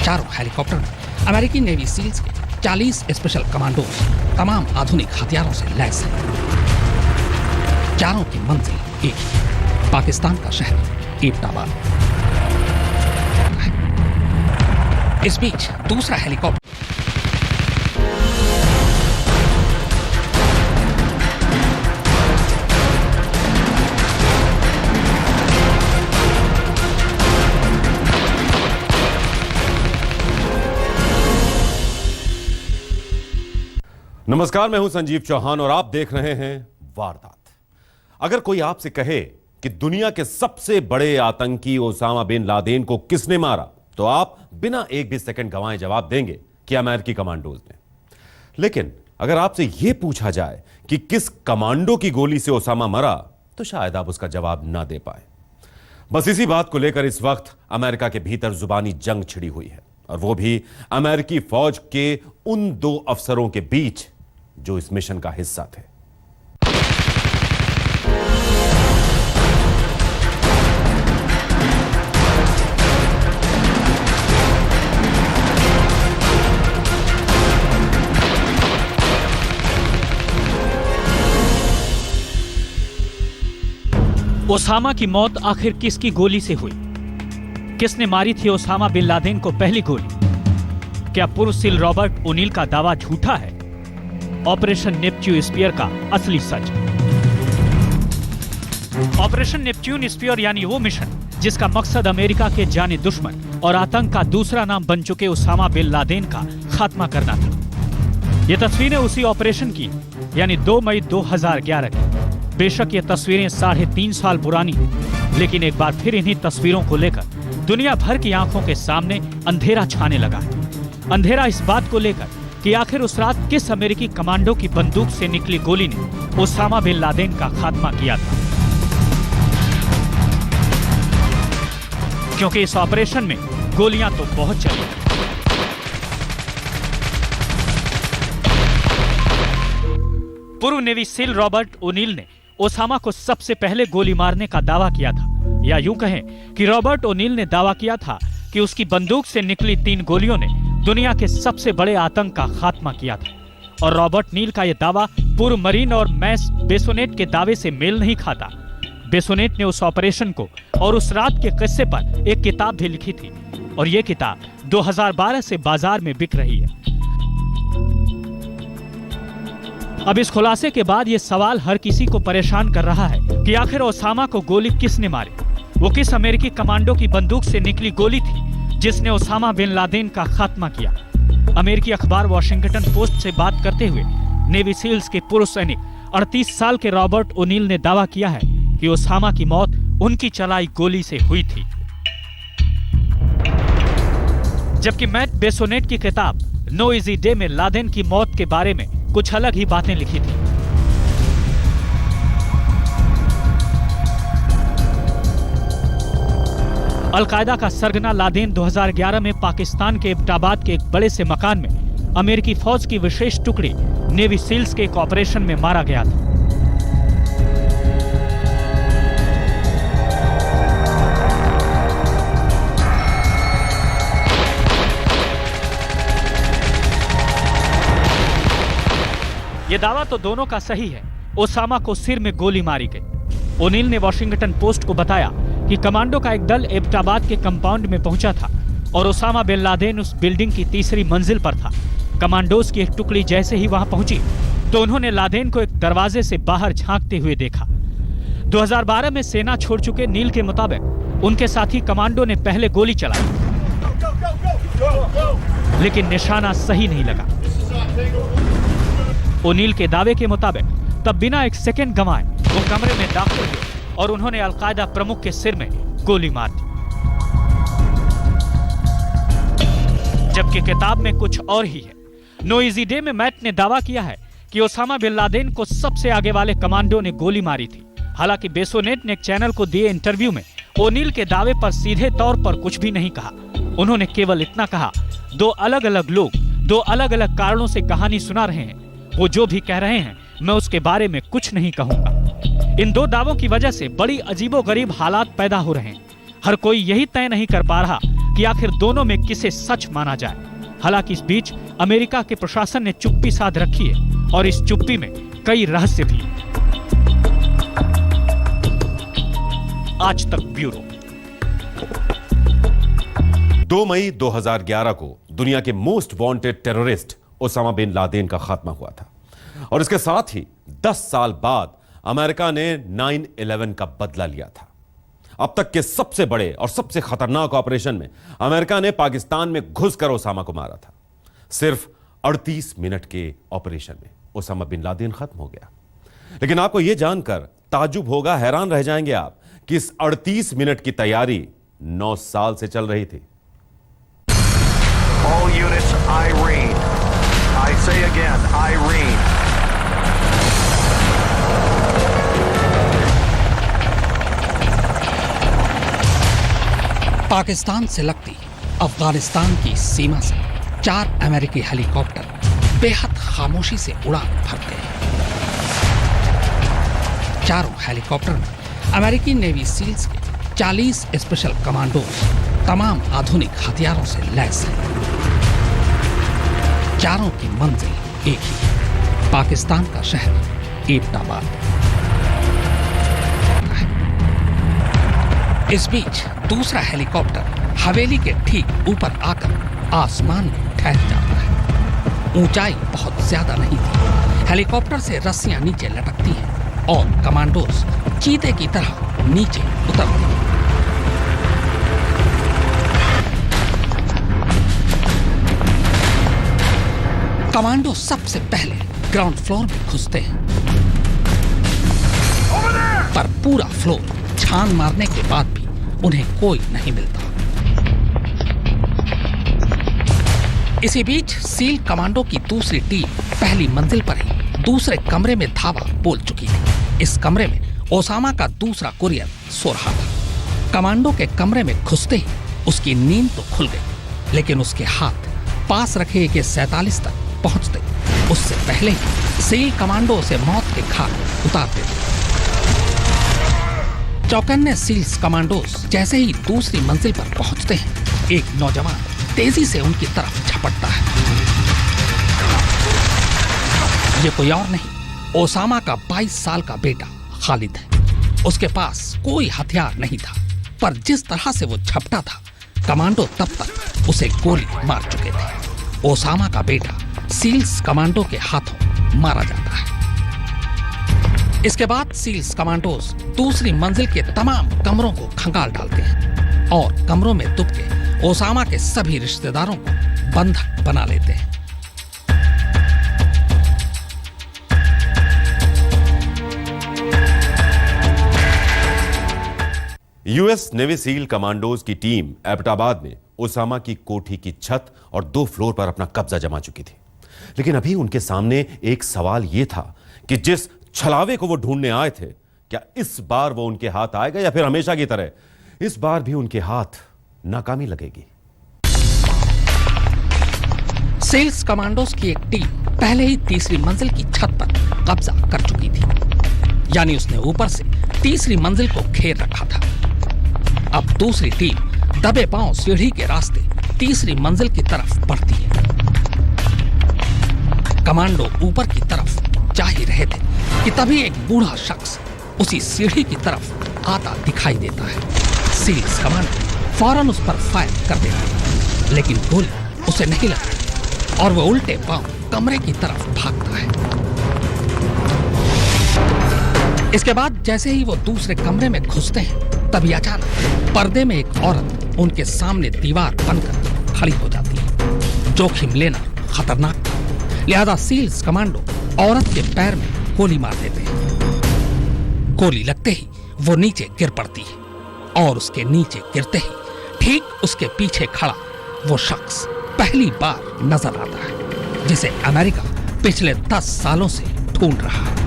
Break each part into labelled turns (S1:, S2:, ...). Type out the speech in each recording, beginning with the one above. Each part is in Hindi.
S1: चारों हेलीकॉप्टर में अमेरिकी नेवी सील्स के 40 स्पेशल कमांडोज तमाम आधुनिक हथियारों से लैस हैं। चारों की मंजिल एक ही, पाकिस्तान का शहर एबटाबाद। इस बीच दूसरा हेलीकॉप्टर
S2: नमस्कार, मैं हूं संजीव चौहान और आप देख रहे हैं वारदात। अगर कोई आपसे कहे कि दुनिया के सबसे बड़े आतंकी ओसामा बिन लादेन को किसने मारा, तो आप बिना एक भी सेकंड गंवाए जवाब देंगे कि अमेरिकी कमांडोज ने। लेकिन अगर आपसे यह पूछा जाए कि किस कमांडो की गोली से ओसामा मरा, तो शायद आप उसका जवाब ना दे पाए। बस इसी बात को लेकर इस वक्त अमेरिका के भीतर जुबानी जंग छिड़ी हुई है, और वो भी अमेरिकी फौज के उन दो अफसरों के बीच जो इस मिशन का हिस्सा थे।
S3: ओसामा की मौत आखिर किसकी गोली से हुई? किसने मारी थी ओसामा बिन लादेन को पहली गोली? क्या पूर्व सील रॉबर्ट ओनील का दावा झूठा है? ऑपरेशन नेपच्यून स्पीयर का असली सच। ऑपरेशन नेपच्यून स्पीयर यानी वो मिशन जिसका मकसद अमेरिका के जाने दुश्मन और आतंक का दूसरा नाम बन चुके ओसामा बिन लादेन का खात्मा करना था। ये तस्वीरें उसी ऑपरेशन की यानी 2 मई 2011 की। बेशक ये तस्वीरें 3.5 साल पुरानी, लेकिन एक बार फिर इन्हीं तस्वीरों को लेकर दुनिया भर की आंखों के सामने अंधेरा छाने लगा है। अंधेरा इस बात को लेकर कि आखिर उस रात किस अमेरिकी कमांडो की बंदूक से निकली गोली ने ओसामा बिन लादेन का खात्मा किया था, क्योंकि इस ऑपरेशन में गोलियां तो बहुत चली। पूर्व नेवी सील रॉबर्ट ओनील ने ओसामा को सबसे पहले गोली मारने का दावा किया था, या यूं कहें कि रॉबर्ट ओनील ने दावा किया था कि उसकी बंदूक से निकली 3 गोलियों ने दुनिया के सबसे बड़े आतंक का खात्मा किया था। और रॉबर्ट नील का यह दावा पूर्व मरीन और मैस बेसोनेट के दावे से मेल नहीं खाता। बेसोनेट ने उस ऑपरेशन को और उस रात के किस्से पर एक किताब भी लिखी थी, और यह किताब 2012 से बाजार में बिक रही है। अब इस खुलासे के बाद यह सवाल हर किसी को परेशान कर रहा है कि आखिर ओसामा को गोली किसने मारी? वो किस अमेरिकी कमांडो की बंदूक से निकली गोली थी जिसने ओसामा बिन लादेन का खात्मा किया? अमेरिकी अखबार वॉशिंगटन पोस्ट से बात करते हुए नेवी सील्स के पूर्व सैनिक 38 साल के रॉबर्ट ओनील ने दावा किया है कि ओसामा की मौत उनकी चलाई गोली से हुई थी, जबकि मैट बेसोनेट की किताब नो इजी डे में लादेन की मौत के बारे में कुछ अलग ही बातें लिखी थी। अलकायदा का सरगना लादेन 2011 में पाकिस्तान के एबटाबाद के एक बड़े से मकान में अमेरिकी फौज की विशेष टुकड़ी नेवी सील्स के एक ऑपरेशन में मारा गया था। यह दावा तो दोनों का सही है। ओसामा को सिर में गोली मारी गई। ओनील ने वॉशिंगटन पोस्ट को बताया कि कमांडो का एक दल एबटाबाद के कंपाउंड में पहुंचा था और ओसामा बिन लादेन उस बिल्डिंग की 3री मंजिल पर था। कमांडोज की एक टुकड़ी जैसे ही वहां पहुंची तो उन्होंने लादेन को एक दरवाजे से बाहर झांकते हुए देखा। 2012 में सेना छोड़ चुके नील के मुताबिक उनके साथी कमांडो ने पहले गोली चलाई, लेकिन निशाना सही नहीं लगा। ओनील के दावे के मुताबिक तब बिना एक सेकंड गंवाए वो कमरे में दाखिल हुए और उन्होंने अलकायदा प्रमुख के सिर में गोली मार दी। जबकि किताब में कुछ और ही है। नो इजी डे में मैट ने दावा किया है कि ओसामा बिन लादेन को सबसे आगे वाले कमांडो ने गोली मारी थी। हालांकि बेसोनेट ने एक चैनल को दिए इंटरव्यू में ओनील के दावे पर सीधे तौर पर कुछ भी नहीं कहा। उन्होंने केवल इतना कहा, 2 अलग अलग लोग 2 अलग अलग कारणों से कहानी सुना रहे हैं। वो जो भी कह रहे हैं मैं उसके बारे में कुछ नहीं कहूंगा। इन 2 दावों की वजह से बड़ी अजीबोगरीब हालात पैदा हो रहे हैं। हर कोई यही तय नहीं कर पा रहा कि आखिर दोनों में किसे सच माना जाए। हालांकि इस बीच अमेरिका के प्रशासन ने चुप्पी साध रखी है और इस चुप्पी में कई रहस्य भी। आज तक ब्यूरो।
S2: 2 मई 2011 को दुनिया के most wanted terrorist Osama bin Laden का खात्मा हुआ था और इसके साथ ही 10 साल बाद अमेरिका ने 9/11 का बदला लिया था। अब तक के सबसे बड़े और सबसे खतरनाक ऑपरेशन में अमेरिका ने पाकिस्तान में घुसकर ओसामा को मारा था। सिर्फ 38 मिनट के ऑपरेशन में ओसामा बिन लादेन खत्म हो गया। लेकिन आपको यह जानकर ताजुब होगा, हैरान रह जाएंगे आप कि इस 38 मिनट की तैयारी 9 साल से चल रही थी।
S4: All units, Irene. I say again, Irene.
S1: Pakistan से लगती अफगानिस्तान की सीमा से 4 अमेरिकी हेलीकॉप्टर बेहद खामोशी से उड़ान भरते हैं। चारों हेलीकॉप्टर में अमेरिकी नेवी सील्स के 40 स्पेशल कमांडोज तमाम आधुनिक हथियारों से लैस हैं। चारों की मंजिल एक ही, पाकिस्तान का शहर एबटाबाद। इस बीच दूसरा हेलीकॉप्टर हवेली के ठीक ऊपर आकर आसमान में ठहर जाता है। ऊंचाई बहुत ज्यादा नहीं थी। हेलीकॉप्टर से रस्सियां नीचे लटकती हैं और कमांडोज चीते की तरह नीचे उतरते हैं। कमांडो सबसे पहले ग्राउंड फ्लोर में घुसते हैं, पर पूरा फ्लोर छान मारने के बाद भी उन्हें कोई नहीं मिलता। इसी बीच सील कमांडो की दूसरी टीम पहली मंजिल पर ही दूसरे कमरे में धावा बोल चुकी थी। इस कमरे में ओसामा का दूसरा कुरियर सो रहा था। कमांडो के कमरे में घुसते ही उसकी नींद तो खुल गई, लेकिन उसके हाथ पास रखे AK-47 तक पहुंचते उससे पहले ही सील कमांडो उसे मौत के घाट उतार देते। चौकन्ने सील्स कमांडोज जैसे ही दूसरी मंजिल पर पहुंचते हैं, एक नौजवान तेजी से उनकी तरफ झपटता है। ये कोई और नहीं, ओसामा का 22 साल का बेटा खालिद है। उसके पास कोई हथियार नहीं था, पर जिस तरह से वो झपटा था, कमांडो तब तक उसे गोली मार चुके थे। ओसामा का बेटा सील्स कमांडो के हाथों मारा जाता है। इसके बाद सील्स कमांडोज दूसरी मंजिल के तमाम कमरों को खंगाल डालते हैं और कमरों में दुबके ओसामा के सभी रिश्तेदारों को बंधक बना लेते हैं।
S2: यूएस नेवी सील कमांडोज की टीम एबटाबाद में ओसामा की कोठी की छत और 2 फ्लोर पर अपना कब्जा जमा चुकी थी। लेकिन अभी उनके सामने एक सवाल यह था कि जिस छलावे को वो ढूंढने आए थे, क्या इस बार वो उनके हाथ आएगा या फिर हमेशा की तरह इस बार भी उनके हाथ नाकामी लगेगी।
S1: सेल्स कमांडोज की एक टीम पहले ही तीसरी मंजिल की छत पर कब्जा कर चुकी थी, यानी उसने ऊपर से तीसरी मंजिल को घेर रखा था। अब दूसरी टीम दबे पांव सीढ़ी के रास्ते तीसरी मंजिल की तरफ बढ़ती है। कमांडो ऊपर की तरफ जा ही रहे थे कि तभी एक बूढ़ा शख्स उसी सीढ़ी की तरफ आता दिखाई देता है। सील्स कमांडो फौरन उस पर फायर कर देता है, लेकिन गोली उसे नहीं लगती और वो उल्टे पांव कमरे की तरफ भागता है। इसके बाद जैसे ही वो दूसरे कमरे में घुसते हैं, तभी अचानक पर्दे में एक औरत उनके सामने दीवार बनकर खड़ी हो जाती है। जोखिम लेना खतरनाक था, लिहाजा सील्स कमांडो औरत के पैर में गोली मार देते हैं। गोली लगते ही वो नीचे गिर पड़ती है और उसके नीचे गिरते ही ठीक उसके पीछे खड़ा वो शख्स पहली बार नजर आता है, जिसे अमेरिका पिछले 10 सालों से ढूंढ रहा है।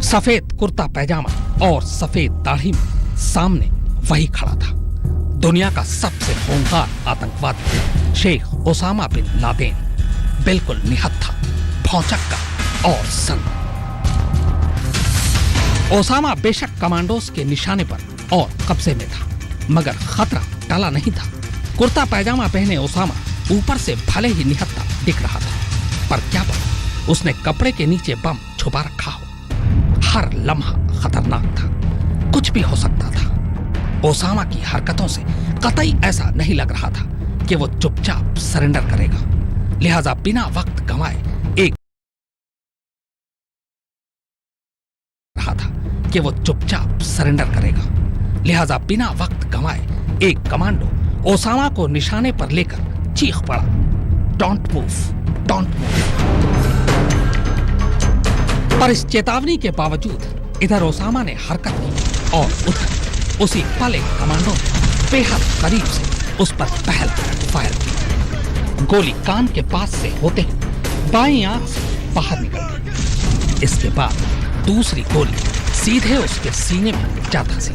S1: सफेद कुर्ता पैजामा और सफेद दाढ़ी में सामने वही खड़ा था, दुनिया का सबसे खूंखार आतंकवादी शेख ओसामा बिन लादेन, बिल्कुल निहत्था, भौचक्का और संत। ओसामा बेशक कमांडोज के निशाने पर और कब्जे में था, मगर खतरा टला नहीं था। कुर्ता पैजामा पहने ओसामा ऊपर से भले ही निहत्था दिख रहा था, पर क्या पता उसने कपड़े के नीचे बम छुपा रखा हो। हर लम्हा खतरनाक था, कुछ भी हो सकता था। ओसामा की हरकतों से कतई ऐसा नहीं लग रहा था कि वो चुपचाप सरेंडर करेगा। लिहाजा बिना वक्त गंवाए एक कमांडो ओसामा को निशाने पर लेकर चीख पड़ा, डोंट मूव, डोंट मूव। पर इस चेतावनी के बावजूद इधर ओसामा ने हरकत की और उधर उसी पल एक कमांडो ने बेहद करीब से उस पर पहल फायर की। गोली कान के पास से होते ही बाईं आंख से बाहर निकल गई। इसके बाद दूसरी गोली सीधे उसके सीने में जाता सी।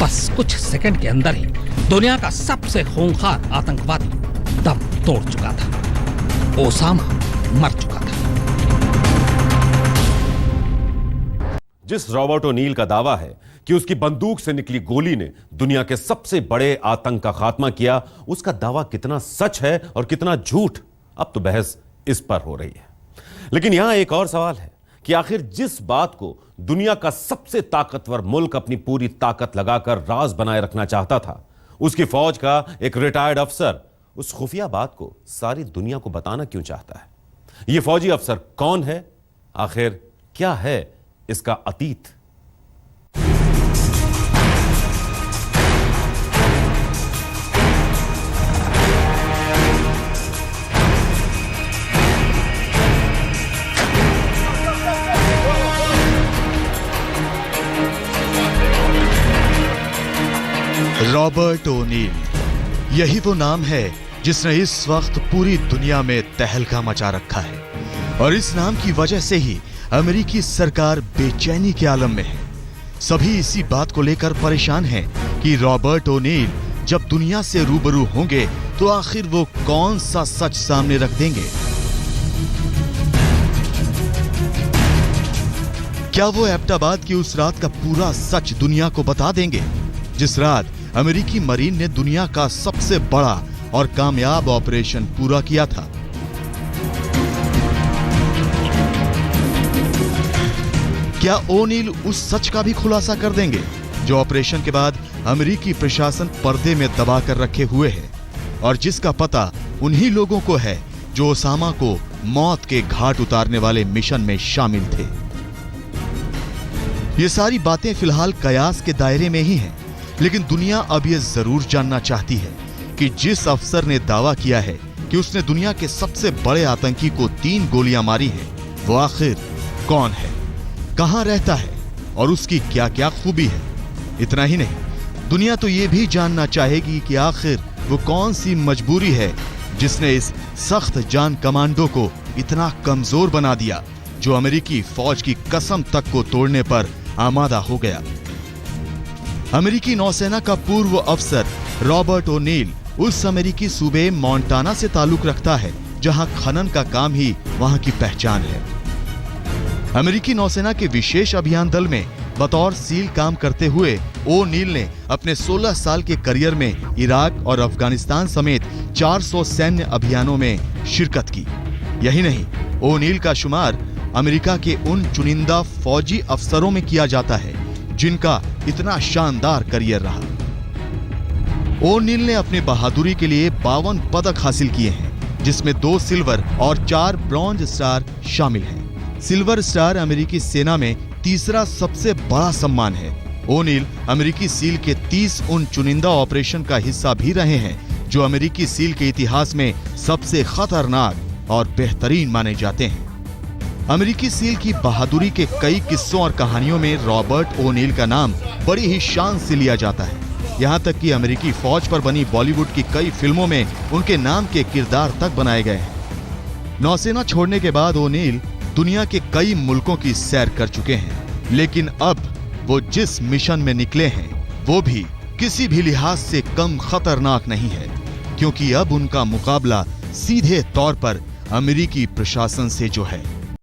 S1: बस कुछ सेकंड के अंदर ही दुनिया का सबसे खूंखार आतंकवादी दम तोड़ चुका था। ओसामा मर चुका था।
S2: जिस रॉबर्ट ओनील का दावा है कि उसकी बंदूक से निकली गोली ने दुनिया के सबसे बड़े आतंक का खात्मा किया, उसका दावा कितना सच है और कितना झूठ, अब तो बहस इस पर हो रही है। लेकिन यहां एक और सवाल है कि आखिर जिस बात को दुनिया का सबसे ताकतवर मुल्क अपनी पूरी ताकत लगाकर राज बनाए रखना चाहता था, उसकी फौज का एक रिटायर्ड अफसर उस खुफिया बात को सारी दुनिया को बताना क्यों चाहता है? यह फौजी अफसर कौन है? आखिर क्या है इसका अतीत?
S5: रॉबर्ट ओनील, यही वो नाम है जिसने इस वक्त पूरी दुनिया में तहलका मचा रखा है, और इस नाम की वजह से ही अमेरिकी सरकार बेचैनी के आलम में है। सभी इसी बात को लेकर परेशान हैं कि रॉबर्ट ओनील जब दुनिया से रूबरू होंगे तो आखिर वो कौन सा सच सामने रख देंगे। क्या वो एबटाबाद की उस रात का पूरा सच दुनिया को बता देंगे, जिस रात अमेरिकी मरीन ने दुनिया का सबसे बड़ा और कामयाब ऑपरेशन पूरा किया था? क्या ओनील उस सच का भी खुलासा कर देंगे जो ऑपरेशन के बाद अमेरिकी प्रशासन पर्दे में दबा कर रखे हुए है, और जिसका पता उन्हीं लोगों को है जो ओसामा को मौत के घाट उतारने वाले मिशन में शामिल थे? ये सारी बातें फिलहाल कयास के दायरे में ही हैं, लेकिन दुनिया अब यह जरूर जानना चाहती है कि जिस अफसर ने दावा किया है कि उसने दुनिया के सबसे बड़े आतंकी को 3 गोलियां मारी हैं, वो आखिर कौन है, कहां रहता है और उसकी क्या क्या खूबी है। इतना ही नहीं, दुनिया तो ये भी जानना चाहेगी कि आखिर वो कौन सी मजबूरी है जिसने इस सख्त जान कमांडो को इतना कमजोर बना दिया, जो अमेरिकी फौज की कसम तक को तोड़ने पर आमादा हो गया। अमेरिकी नौसेना का पूर्व अफसर रॉबर्ट ओनील उस अमेरिकी सूबे मोंटाना से ताल्लुक रखता है जहां खनन का काम ही वहां की पहचान है। अमेरिकी नौसेना के विशेष अभियान दल में बतौर सील काम करते हुए ओनील ने अपने 16 साल के करियर में इराक और अफगानिस्तान समेत 400 सैन्य अभियानों में शिरकत की। यही नहीं, ओनील का शुमार अमेरिका के उन चुनिंदा फौजी अफसरों में किया जाता है जिनका इतना शानदार करियर रहा। ओनील ने अपनी बहादुरी के लिए 52 पदक हासिल किए हैं, जिसमें 2 सिल्वर और 4 ब्रॉन्ज स्टार शामिल हैं। सिल्वर स्टार अमेरिकी सेना में तीसरा सबसे बड़ा सम्मान है। ओनील अमेरिकी सील के 30 उन चुनिंदा ऑपरेशन का हिस्सा भी रहे हैं जो अमेरिकी सील के इतिहास में सबसे खतरनाक और बेहतरीन माने जाते हैं। अमेरिकी सील की बहादुरी के कई किस्सों और कहानियों में रॉबर्ट ओनील का नाम बड़ी ही शान से लिया जाता है। यहाँ तक कि अमेरिकी फौज पर बनी बॉलीवुड की कई फिल्मों में उनके नाम के किरदार तक बनाए गए हैं। नौसेना छोड़ने के बाद ओनील दुनिया के कई मुल्कों की सैर कर चुके हैं, लेकिन अब वो जिस मिशन में निकले हैं वो भी किसी भी लिहाज से कम खतरनाक नहीं है, क्योंकि अब उनका मुकाबला सीधे तौर पर अमेरिकी प्रशासन से जो है